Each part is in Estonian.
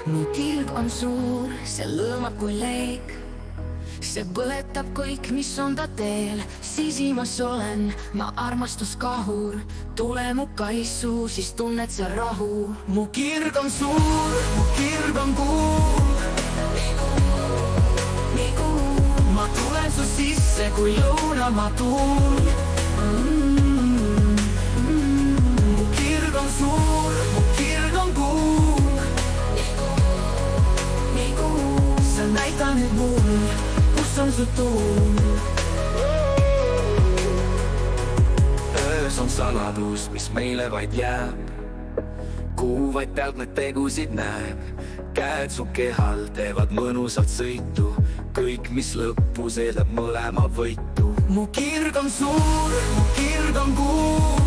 mu kirg on suur, see lõõmab kui leek. see põletab kõik, mis on ta teel. sisimas olen ma armastuskahur. tule mu kaisu, siis tunned sa rahu. mu kirg on suur, mu kirg on kuum. ma tulen su sisse kui lõunamaa tuul. mu kirg on suur, mu kirg on kuum. sa näita nüüd mul, kus on su tuum. öös on saladus, mis meile vaid jääb. kuu vaid pealt need tegusid näeb. käed su kehal teevad mõnusat sõitu. kõik, mis lõpus eeldab mõlema võitu. mu kirg on suur, mu kirg on kuum.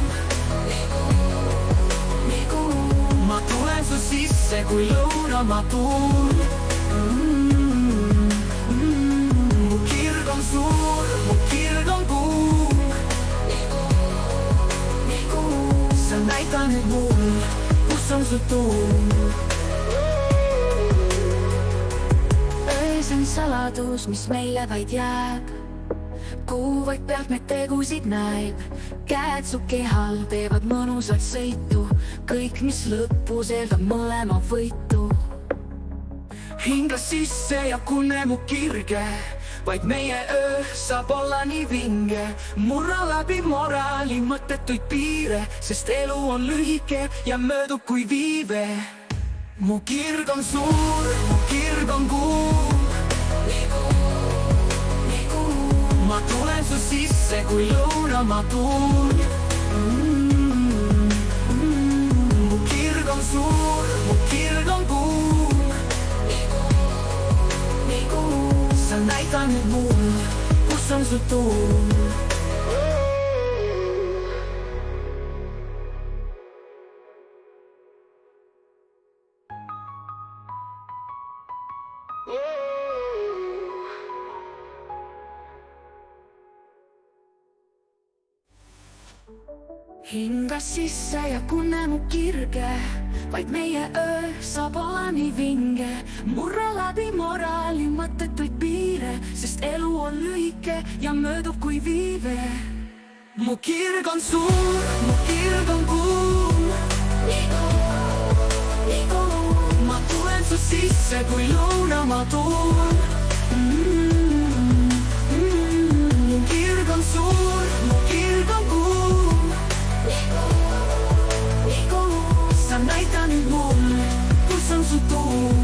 ma tulen su sisse kui lõunamaa tuul. mu kirg on suur, mu kirg on kuum. sa näita nüüd mul, kus on su tuum. öös on saladus, mis meile vaid jääb. kuu vaid pealt neid tegusid näeb. käed su kehal teevad mõnusat sõitu. kõik, mis lõpus eeldab mõlema võitu. hinga sisse ja kunne mu kirge. vaid meie öö saab olla nii vinge. murra läbi moraali mõttetuid piire, sest elu on lühike ja möödub kui viive. mu kirg on suur, mu kirg on kuum. ma tulen su sisse kui lõunamaa tuul. mu kirg on suur, mu kirg on kuum. sa näita nüüd mul, kus on su tuum. hinga sisse ja kunne mu kirge, vaid meie öö saab olla nii vinge. murra läbi moraali mõttetuid piire, sest elu on lühike ja möödub kui viive. mu kirg on suur, mu kirg on kuum. ma tulen su sisse kui lõunamaa tuul. mu kirg on suur, mu kirg on kuum. sa näita nüüd mul, kus on su tuum.